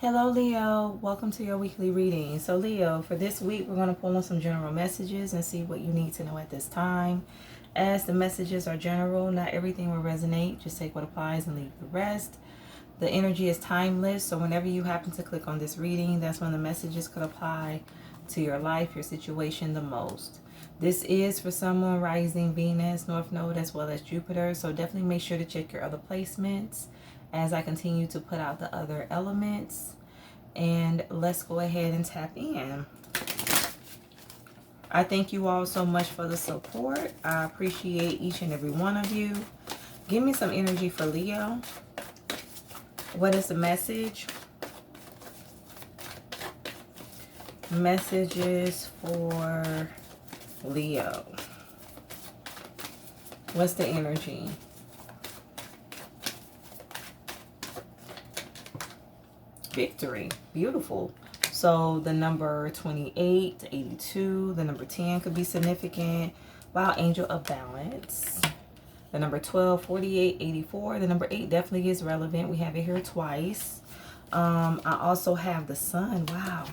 Hello Leo, welcome to your weekly reading. So Leo, for this week we're going to pull on some general messages and see what you need to know at this time. As the messages are general, not everything will resonate. Just take what applies and leave the rest. The energy is timeless, so whenever you happen to click on this reading, that's when the messages could apply to your life, your situation the most. This is for someone rising Venus, North Node, as well as Jupiter, so definitely make sure to check your other placements as I continue to put out the other elements. And let's go ahead and tap in. I thank you all so much for the support. I appreciate each and every one of you. Give me some energy for Leo. What is the message? Messages for Leo. What's the energy? Victory. Beautiful. So the number 28, 82, the number 10 could be significant. Wow, angel of balance. The number 12, 48, 84. The number 8 definitely is relevant. We have it here twice. I also have the sun. Wow.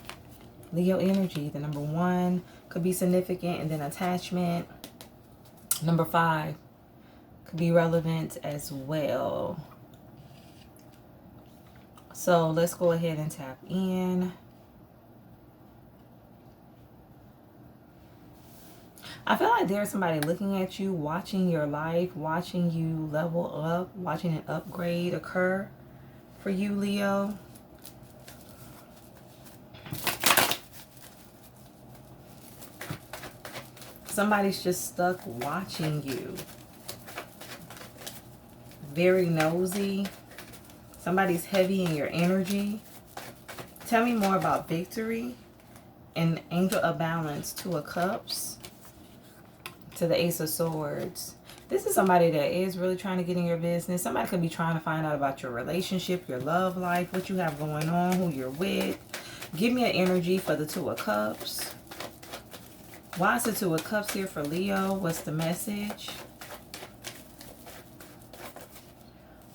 Leo energy. The number 1 could be significant. And then attachment. Number 5 could be relevant as well. So let's go ahead and tap in. I feel like there's somebody looking at you, watching your life, watching you level up, watching an upgrade occur for you, Leo. Somebody's just stuck watching you. Very nosy. Somebody's heavy in your energy. Tell me more about victory and angel of balance, 2 of cups to the ace of swords. This is somebody that is really trying to get in your business. Somebody could be trying to find out about your relationship, your love life, what you have going on, who you're with. Give me an energy for the 2 of cups. Why is the 2 of cups here for Leo? What's the message?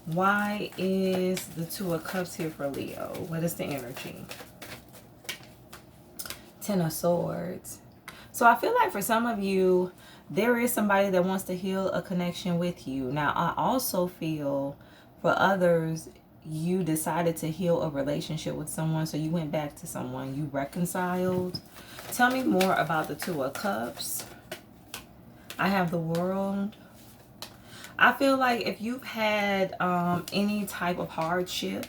Why is the 2 of cups here for Leo? What is the energy? 10 of swords. So I feel like for some of you, there is somebody that wants to heal a connection with you. Now, I also feel for others, you decided to heal a relationship with someone. So you went back to someone. You reconciled. Tell me more about the 2 of cups. I have the world. I feel like if you've had any type of hardship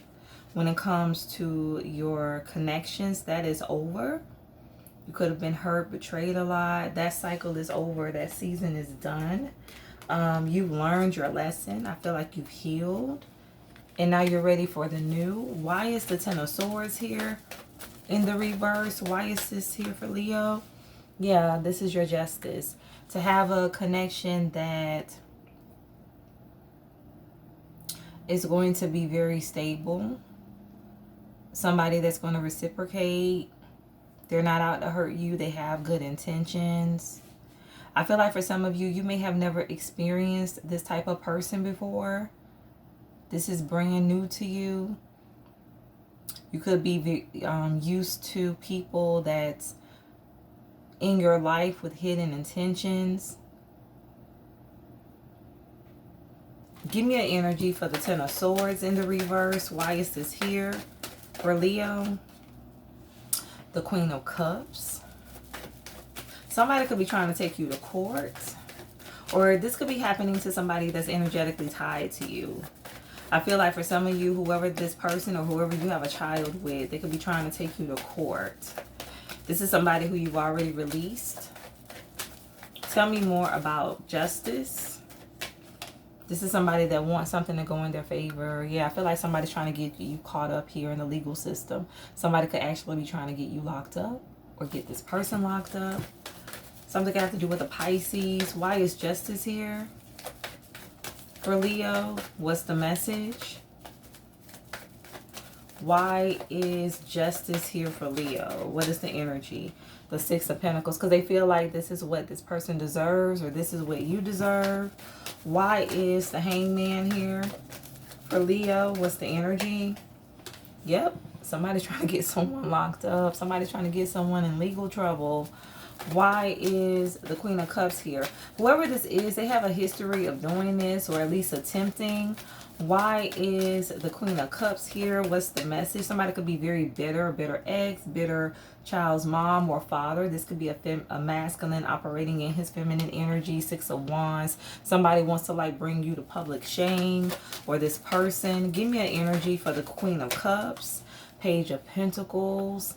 when it comes to your connections, that is over. You could have been hurt, betrayed a lot. That cycle is over. That season is done. You've learned your lesson. I feel like you've healed. And now you're ready for the new. Why is the 10 of swords here in the reverse? Why is this here for Leo? Yeah, this is your justice. To have a connection that is going to be very stable. Somebody that's going to reciprocate. They're not out to hurt you. They have good intentions. I feel like for some of you, you may have never experienced this type of person before. This is brand new to you. You could be used to people that's in your life with hidden intentions. Give me an energy for the 10 of swords in the reverse. Why is this here for Leo? The Queen of Cups. Somebody could be trying to take you to court. Or this could be happening to somebody that's energetically tied to you. I feel like for some of you, whoever this person or whoever you have a child with, they could be trying to take you to court. This is somebody who you've already released. Tell me more about justice. This is somebody that wants something to go in their favor. Yeah, I feel like somebody's trying to get you caught up here in the legal system. Somebody could actually be trying to get you locked up or get this person locked up. Something could have to do with the Pisces. Why is justice here for Leo? What's the message? Why is justice here for Leo? What is the energy? The 6 of Pentacles. Because they feel like this is what this person deserves or this is what you deserve. Why is the Hangman here for Leo? What's the energy? Yep. Somebody's trying to get someone locked up. Somebody's trying to get someone in legal trouble. Why is the Queen of Cups here? Whoever this is, they have a history of doing this, or at least attempting. Why is the Queen of Cups here? What's the message? Somebody could be very bitter, bitter ex, bitter child's mom or father. This could be a masculine operating in his feminine energy. Six of Wands. Somebody wants to like bring you to public shame, or this person. Give me an energy for the Queen of Cups. Page of Pentacles.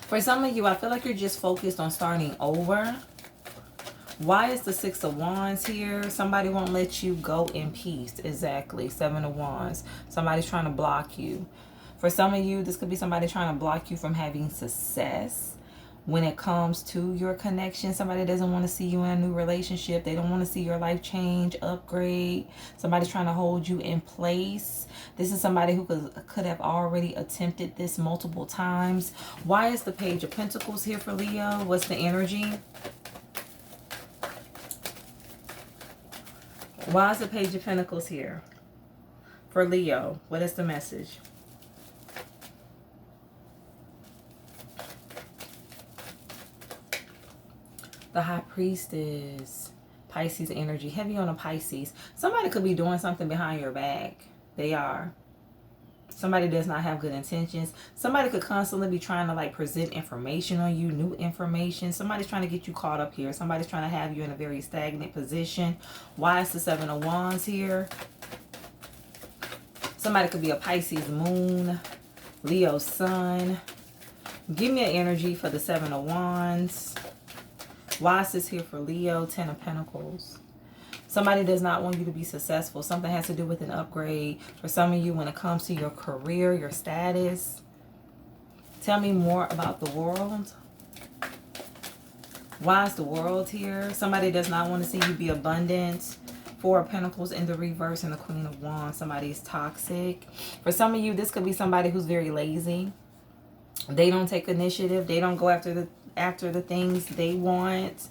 For some of you, I feel like you're just focused on starting over. Why is the Six of Wands here? Somebody won't let you go in peace. Exactly. Seven of Wands. Somebody's trying to block you. For some of you, this could be somebody trying to block you from having success when it comes to your connection. Somebody doesn't want to see you in a new relationship. They don't want to see your life change, upgrade. Somebody's trying to hold you in place. This is somebody who could have already attempted this multiple times. Why is the Page of Pentacles here for Leo? What's the energy? Why is the Page of Pentacles here for Leo? What is the message? The High Priestess. Pisces energy. Heavy on a Pisces. Somebody could be doing something behind your back. They are. Somebody does not have good intentions. Somebody could constantly be trying to like present information on you, new information. Somebody's trying to get you caught up here. Somebody's trying to have you in a very stagnant position. Why is the Seven of Wands here? Somebody could be a Pisces moon, Leo sun. Give me an energy for the Seven of Wands. Why is this here for Leo? Ten of Pentacles. Somebody does not want you to be successful. Something has to do with an upgrade. For some of you, when it comes to your career, your status. Tell me more about the World. Why is the World here? Somebody does not want to see you be abundant. Four of Pentacles in the reverse and the Queen of Wands. Somebody is toxic. For some of you, this could be somebody who's very lazy. They don't take initiative. They don't go after the things they want.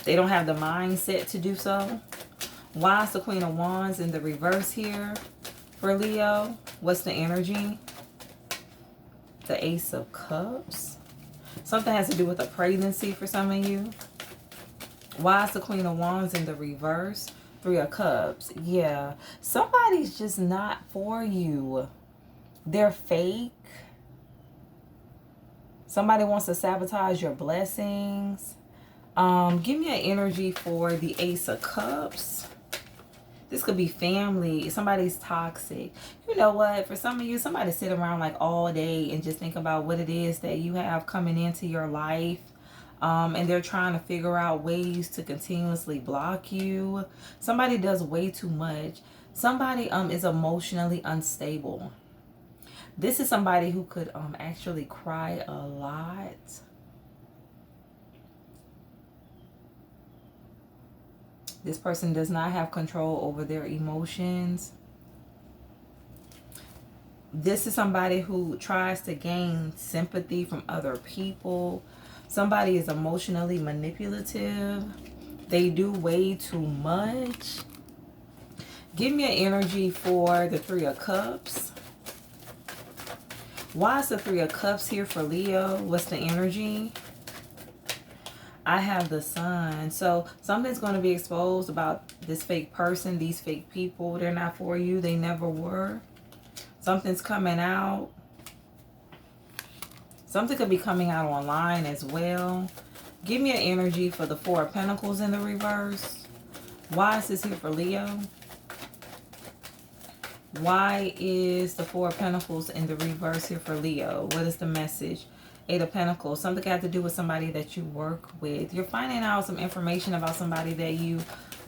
They don't have the mindset to do so. Why is the Queen of Wands in the reverse here for Leo? What's the energy? The Ace of Cups. Something has to do with a pregnancy for some of you. Why is the Queen of Wands in the reverse? Three of Cups. Yeah. Somebody's just not for you. They're fake. Somebody wants to sabotage your blessings. Give me an energy for the Ace of Cups. This could be family. Somebody's toxic. You know what? For some of you, somebody sit around like all day and just think about what it is that you have coming into your life. And they're trying to figure out ways to continuously block you. Somebody does way too much. Somebody is emotionally unstable. This is somebody who could actually cry a lot. This person does not have control over their emotions. This is somebody who tries to gain sympathy from other people. Somebody is emotionally manipulative. They do way too much. Give me an energy for the Three of Cups. Why is the Three of Cups here for Leo? What's the energy? I have the Sun. So something's going to be exposed about this fake person, these fake people. They're not for you. They never were. Something's coming out. Something could be coming out online as well. Give me an energy for the Four of Pentacles in the reverse. Why is this here for Leo? Why is the Four of Pentacles in the reverse here for Leo? What is the message? Eight of Pentacles. Something got to do with somebody that you work with. You're finding out some information about somebody that you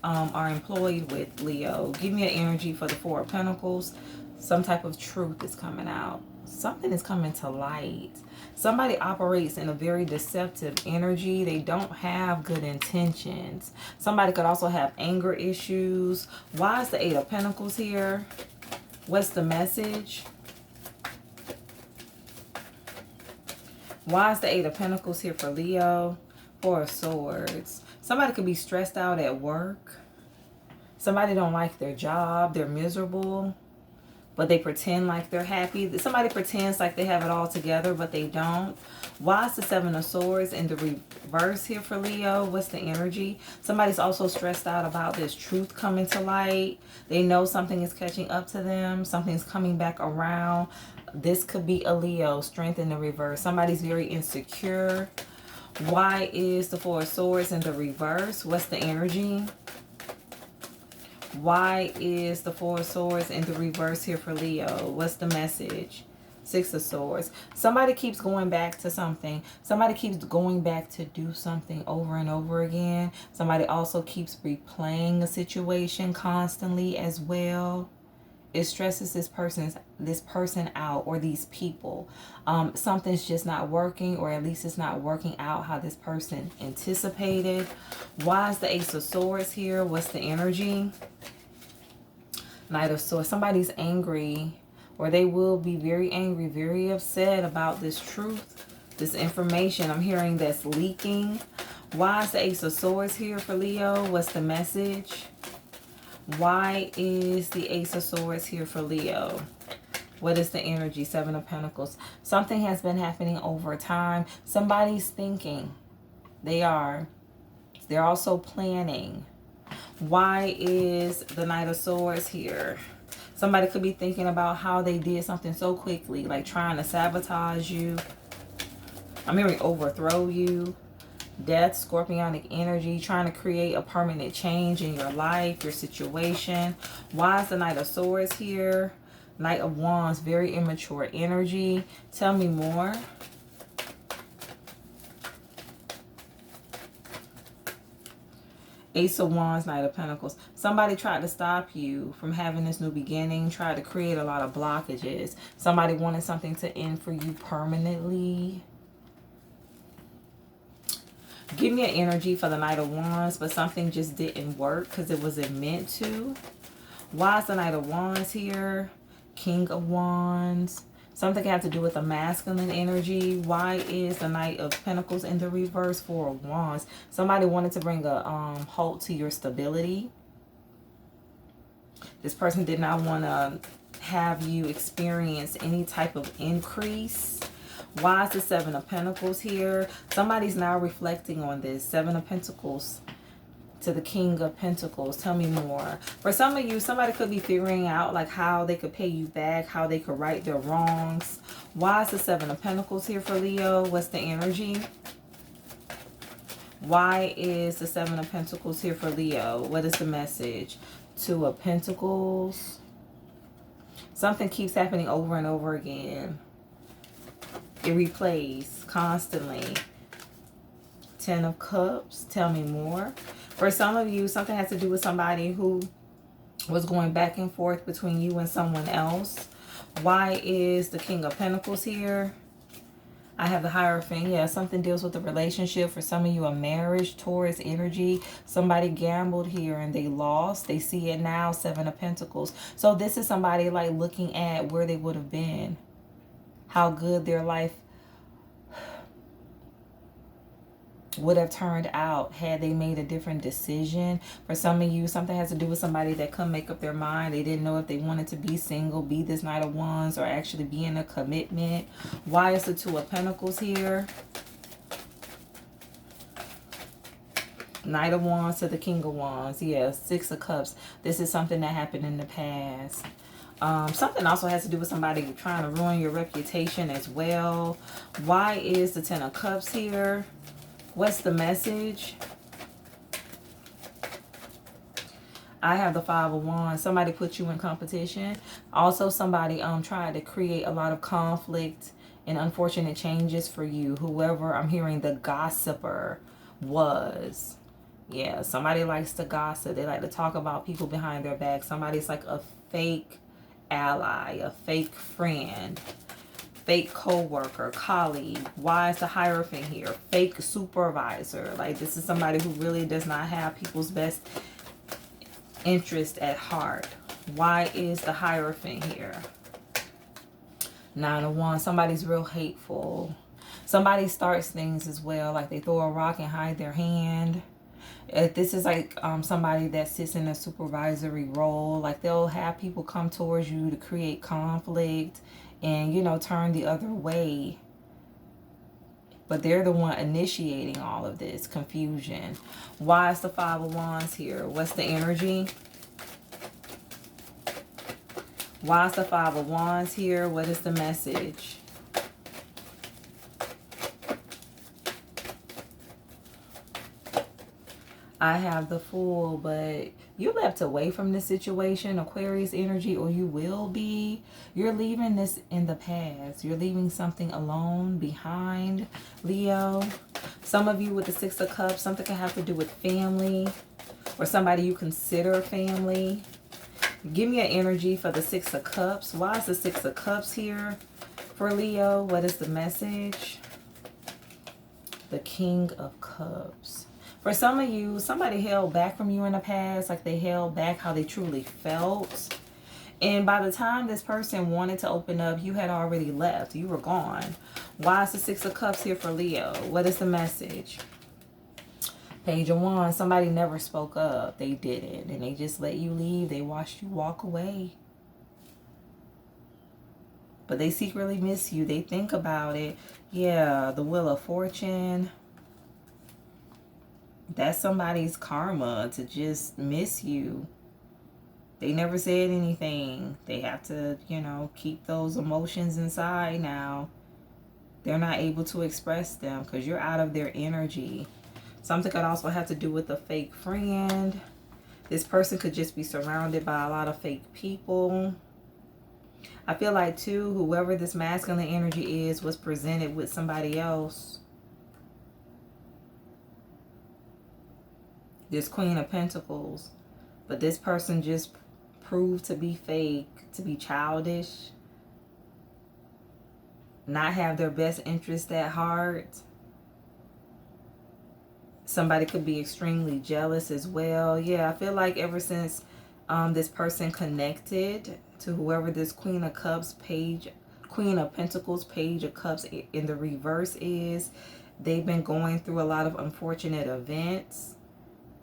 are employed with, Leo. Give me an energy for the Four of Pentacles. Some type of truth is coming out. Something is coming to light. Somebody operates in a very deceptive energy. They don't have good intentions. Somebody could also have anger issues. Why is the Eight of Pentacles here? What's the message? Why is the Eight of Pentacles here for Leo? Four of Swords. Somebody could be stressed out at work. Somebody don't like their job. They're miserable. but they pretend like they're happy. Somebody pretends like they have it all together, but they don't. Why is the Seven of Swords in the reverse here for Leo? What's the energy? Somebody's also stressed out about this truth coming to light. They know something is catching up to them. Something's coming back around. This could be a Leo, strength in the reverse. Somebody's very insecure. Why is the Four of Swords in the reverse? What's the energy? Why is the Four of Swords in the reverse here for Leo? What's the message? Six of Swords. Somebody keeps going back to something. Somebody keeps going back to do something over and over again. Somebody also keeps replaying a situation constantly as well. It stresses this person out, or these people. Something's just not working, or at least it's not working out how this person anticipated. Why is the Ace of Swords here? What's the energy? Knight of Swords. Somebody's angry, or they will be very angry, very upset about this truth, this information I'm hearing that's leaking. Why is the Ace of Swords here for Leo? What's the message? Why is the Ace of Swords here for Leo? What is the energy? Seven of Pentacles. Something has been happening over time. Somebody's thinking. They're also planning. Why is the Knight of Swords here? Somebody could be thinking about how they did something so quickly, like trying to sabotage you. I'm hearing overthrow you. Death, scorpionic energy, trying to create a permanent change in your life, your situation. Why is the Knight of Swords here? Knight of Wands, very immature energy. Tell me more. Ace of Wands, Knight of Pentacles. Somebody tried to stop you from having this new beginning, tried to create a lot of blockages. Somebody wanted something to end for you permanently. Give me an energy for the Knight of Wands, but something just didn't work because it wasn't meant to. Why is the Knight of Wands here? King of Wands. Something had to do with the masculine energy. Why is the Knight of Pentacles in the reverse? Four of Wands. Somebody wanted to bring a halt to your stability. This person did not want to have you experience any type of increase. Why is the Seven of Pentacles here? Somebody's now reflecting on this. Seven of Pentacles to the King of Pentacles. Tell me more. For some of you, somebody could be figuring out like how they could pay you back, how they could right their wrongs. Why is the Seven of Pentacles here for Leo? What's the energy? Why is the Seven of Pentacles here for Leo? What is the message? Two of Pentacles. Something keeps happening over and over again. It replays constantly. Ten of Cups. Tell me more. For some of you, something has to do with somebody who was going back and forth between you and someone else. Why is the King of Pentacles here? I have the Hierophant. Yeah, something deals with the relationship. For some of you, a marriage, Taurus energy. Somebody gambled here and they lost. They see it now. Seven of Pentacles. So this is somebody like looking at where they would have been. How good their life would have turned out had they made a different decision. For some of you, something has to do with somebody that couldn't make up their mind. They didn't know if they wanted to be single, be this Knight of Wands, or actually be in a commitment. Why is the Two of Pentacles here? Knight of Wands to the King of Wands. Yeah, Six of Cups. This is something that happened in the past. Something also has to do with somebody trying to ruin your reputation as well. Why is the Ten of Cups here? What's the message? I have the Five of Wands. Somebody put you in competition. Also, somebody tried to create a lot of conflict and unfortunate changes for you. Whoever I'm hearing the gossiper was. Yeah, somebody likes to gossip. They like to talk about people behind their back. Somebody's like a fake ally, a fake friend, fake co-worker, colleague. Why is the Hierophant here? Fake supervisor. Like this is somebody who really does not have people's best interest at heart. Why is the Hierophant here? Nine of Wands. Somebody's real hateful. Somebody starts things as well, like they throw a rock and hide their hand. If this is like somebody that sits in a supervisory role, like they'll have people come towards you to create conflict and, you know, turn the other way. But they're the one initiating all of this confusion. Why is the Five of Wands here? What's the energy? Why is the Five of Wands here? What is the message? I have the Fool, but you left away from this situation, Aquarius energy, or you will be. You're leaving this in the past. You're leaving something alone behind, Leo. Some of you with the Six of Cups, something can have to do with family or somebody you consider family. Give me an energy for the Six of Cups. Why is the Six of Cups here for Leo? What is the message? The King of Cups. For some of you, somebody held back from you in the past, like they held back how they truly felt. And by the time this person wanted to open up, you had already left. You were gone. Why is the Six of Cups here for Leo? What is the message? Page of Wands. Somebody never spoke up. They didn't. And they just let you leave. They watched you walk away. But they secretly miss you. They think about it. Yeah, the Wheel of Fortune. That's somebody's karma to just miss you. They never said anything. They have to, you know, keep those emotions inside now. They're not able to express them because you're out of their energy. Something could also have to do with a fake friend. This person could just be surrounded by a lot of fake people. I feel like, too, whoever this masculine energy is was presented with somebody else. This Queen of Pentacles. But this person just proved to be fake, to be childish, not have their best interest at heart. Somebody could be extremely jealous as well. Yeah, I feel like ever since this person connected to whoever this Queen of Cups page, Queen of Pentacles page of Cups in the reverse is, they've been going through a lot of unfortunate events.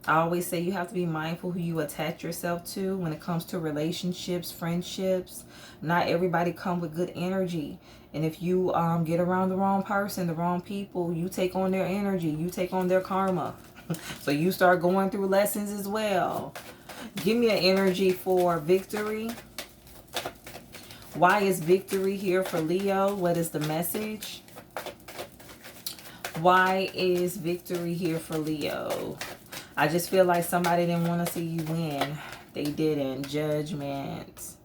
I always say you have to be mindful who you attach yourself to when it comes to relationships, friendships. Not everybody come with good energy. And if you get around the wrong person, the wrong people, you take on their energy. You take on their karma. So you start going through lessons as well. Give me an energy for Victory. Why is Victory here for Leo? What is the message? Why is Victory here for Leo? I just feel like somebody didn't want to see you win. They didn't. Judgment.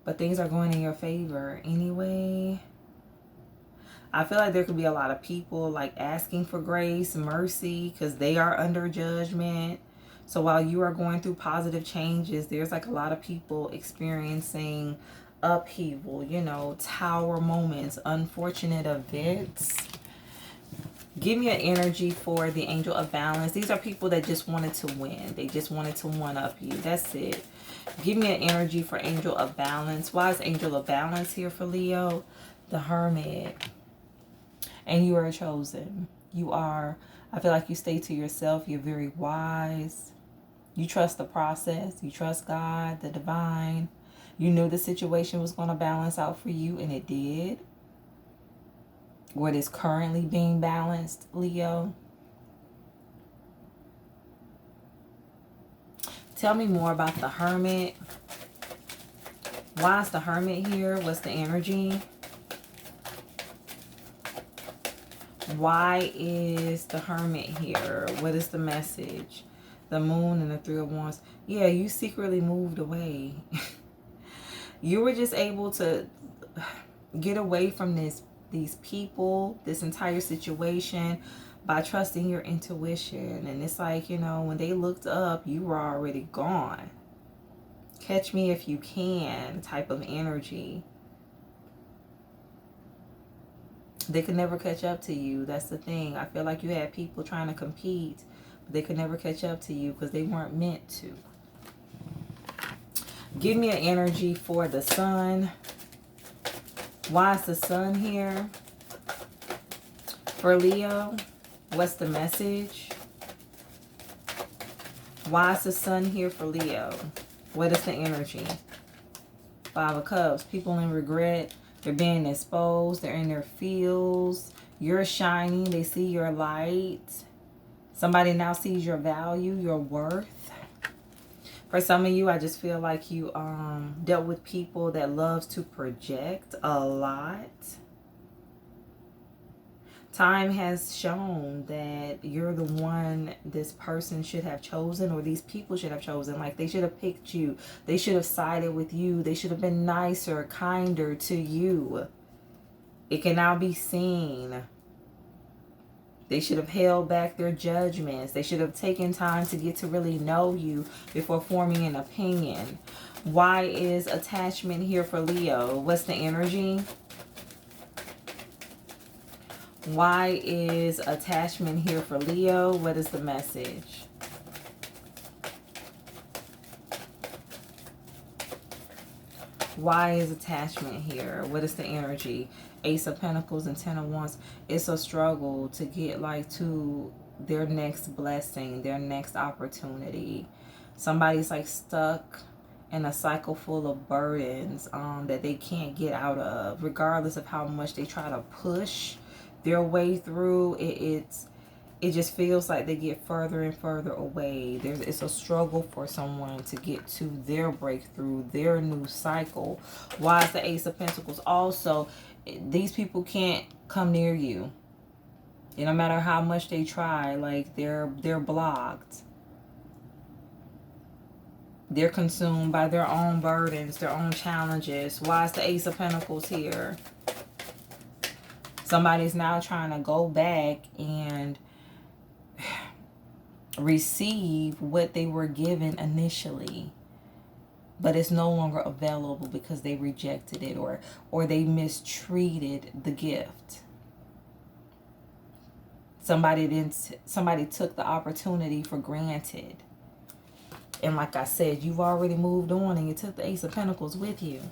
But things are going in your favor anyway. I feel like there could be a lot of people like asking for grace, mercy, because they are under judgment. So while you are going through positive changes, there's like a lot of people experiencing upheaval, you know, tower moments, unfortunate events. Give me an energy for the Angel of Balance. These are people that just wanted to win. They just wanted to one-up you. That's it. Give me an energy for Angel of Balance. Why is Angel of Balance here for Leo? The Hermit. And you are chosen. You are. I feel like you stay to yourself. You're very wise. You trust the process. You trust God, the divine. You knew the situation was going to balance out for you, and it did. What is currently being balanced, Leo? Tell me more about the Hermit. Why is the Hermit here? What's the energy? Why is the Hermit here? What is the message? The Moon and the Three of Wands. Yeah, you secretly moved away. You were just able to get away from these people, this entire situation, by trusting your intuition. And it's like, you know, when they looked up, you were already gone. Catch me if you can type of energy. They could never catch up to you. That's the thing. I feel like you had people trying to compete, but they could never catch up to you because they weren't meant to. Give me an energy for the Sun. Why is the Sun here for Leo? What's the message? Why is the sun here for Leo? What is the energy? 5 of Cups. People in regret. They're being exposed. They're in their fields. You're shining. They see your light. Somebody now sees your value, your worth. For some of you, I just feel like you dealt with people that loves to project a lot. Time has shown that you're the one this person should have chosen, or these people should have chosen. Like, they should have picked you. They should have sided with you. They should have been nicer, kinder to you. It can now be seen. They should have held back their judgments. They should have taken time to get to really know you before forming an opinion. Why is attachment here for Leo? What's the energy? Why is attachment here for Leo? What is the message? Why is attachment here? What is the energy? Ace of Pentacles and 10 of Wands. It's a struggle to get like to their next blessing, their next opportunity. Somebody's like stuck in a cycle full of burdens that they can't get out of, regardless of how much they try to push their way through. It just feels like they get further and further away. It's a struggle for someone to get to their breakthrough, their new cycle. Why is the Ace of Pentacles? Also, these people can't come near you. And no matter how much they try, like they're blocked. They're consumed by their own burdens, their own challenges. Why is the Ace of Pentacles here? Somebody's now trying to go back and receive what they were given initially, but it's no longer available because they rejected it or they mistreated the gift. Somebody took the opportunity for granted. And like I said, you've already moved on and you took the Ace of Pentacles with you.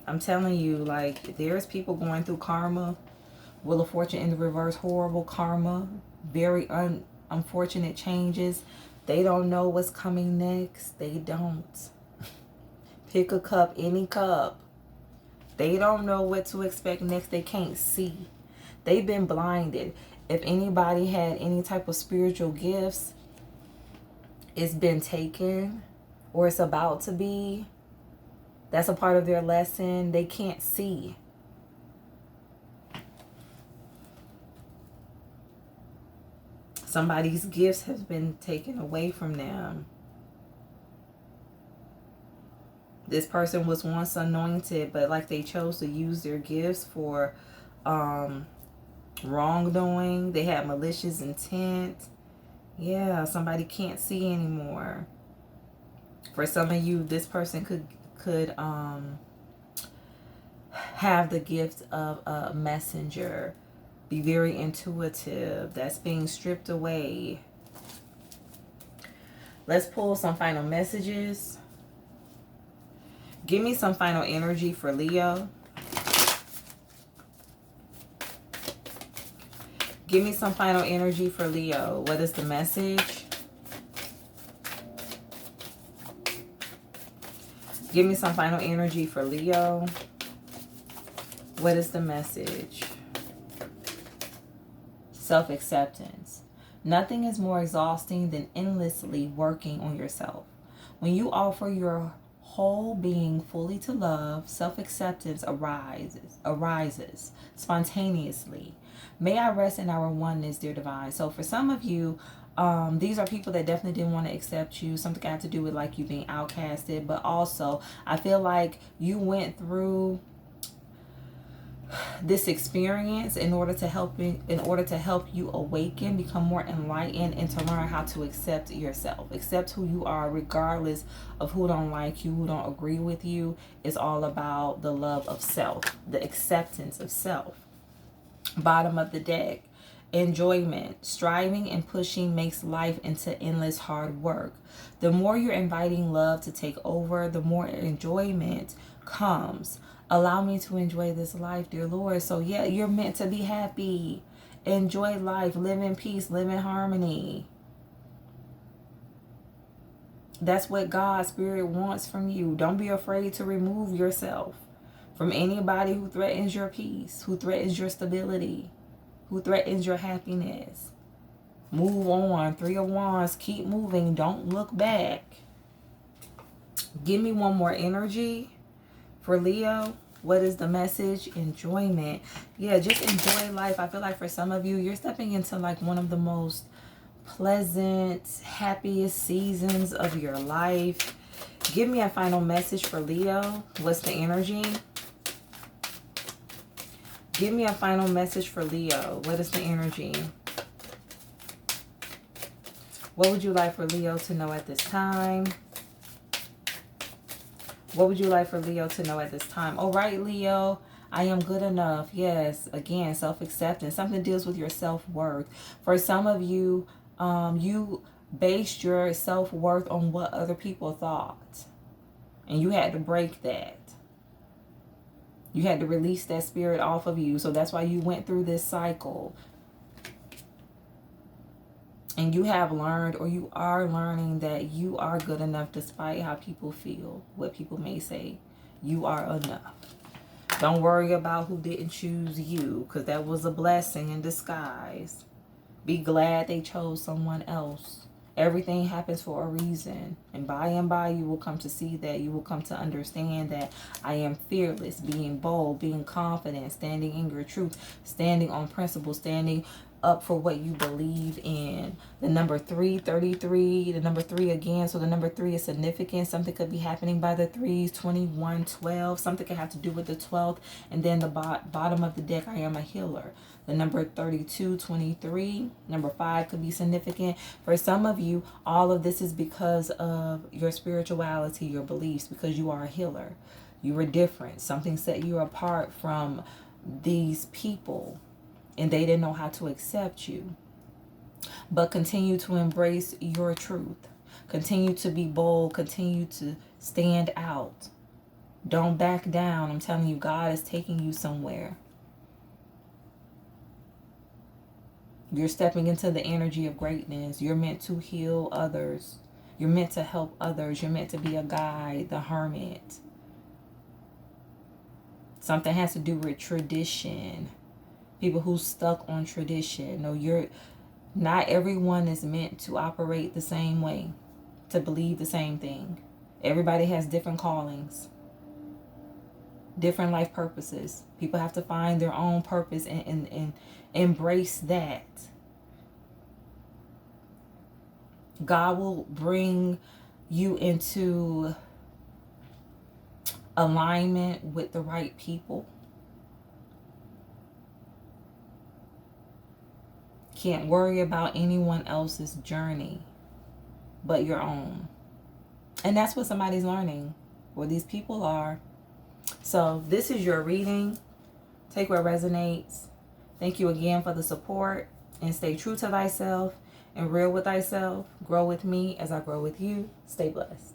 I'm telling you, like, there's people going through karma. Wheel of Fortune in the reverse, horrible karma. Very unfortunate changes. They don't know what's coming next. They don't. Pick a cup, any cup. They don't know what to expect next. They can't see. They've been blinded. If anybody had any type of spiritual gifts, it's been taken or it's about to be. That's a part of their lesson. They can't see. Somebody's gifts have been taken away from them. This person was once anointed, but like they chose to use their gifts for wrongdoing. They had malicious intent. Yeah, somebody can't see anymore. For some of you, this person could have the gift of a messenger, be very intuitive. That's being stripped away. Let's pull some final messages. Give me some final energy for Leo. Give me some final energy for Leo. What is the message? Give me some final energy for Leo. What is the message? Self-acceptance. Nothing is more exhausting than endlessly working on yourself. When you offer your whole being fully to love, self-acceptance arises spontaneously. May I rest in our oneness, dear divine. So for some of you, these are people that definitely didn't want to accept you. Something got to do with like you being outcasted. But also, I feel like you went through this experience in order to help you awaken, become more enlightened, and to learn how to accept yourself. Accept who you are, regardless of who don't like you, who don't agree with you. It's all about the love of self, the acceptance of self. Bottom of the deck. Enjoyment. Striving and pushing makes life into endless hard work. The more you're inviting love to take over, the more enjoyment comes. Allow me to enjoy this life, dear Lord. So yeah, you're meant to be happy. Enjoy life. Live in peace. Live in harmony. That's what God's Spirit wants from you. Don't be afraid to remove yourself from anybody who threatens your peace, who threatens your stability, who threatens your happiness. Move on. 3 of Wands. Keep moving. Don't look back. Give me one more energy for Leo. What is the message? Enjoyment. Yeah, just enjoy life. I feel like for some of you, you're stepping into like one of the most pleasant, happiest seasons of your life. Give me a final message for Leo. What's the energy? Give me a final message for Leo. What is the energy? What would you like for Leo to know at this time? What would you like for Leo to know at this time? All right, Leo, I am good enough. Yes, again, self-acceptance. Something deals with your self-worth. For some of you, you based your self-worth on what other people thought. And you had to break that. You had to release that spirit off of you. So that's why you went through this cycle. And you have learned, or you are learning, that you are good enough despite how people feel, what people may say. You are enough. Don't worry about who didn't choose you, because that was a blessing in disguise. Be glad they chose someone else. Everything happens for a reason. And by you will come to see that. You will come to understand that I am fearless, being bold, being confident, standing in your truth, standing on principle, standing up for what you believe in. The number 3, 33, the number 3 again. So the number 3 is significant. Something could be happening by the 3s, 21, 12. Something could have to do with the 12th. And then the bottom of the deck, I am a healer. The number 32, 23, number 5 could be significant. For some of you, all of this is because of your spirituality, your beliefs, because you are a healer. You were different. Something set you apart from these people, and they didn't know how to accept you. But continue to embrace your truth. Continue to be bold. Continue to stand out. Don't back down. I'm telling you, God is taking you somewhere. You're stepping into the energy of greatness. You're meant to heal others. You're meant to help others. You're meant to be a guide, the hermit. Something has to do with tradition. People who stuck on tradition. No, not everyone is meant to operate the same way, to believe the same thing. Everybody has different callings, different life purposes. People have to find their own purpose and embrace that. God will bring you into alignment with the right people. Can't worry about anyone else's journey but your own. And that's what somebody's learning, where these people are. So this is your reading. Take what resonates. Thank you again for the support. And stay true to thyself and real with thyself. Grow with me as I grow with you. Stay blessed.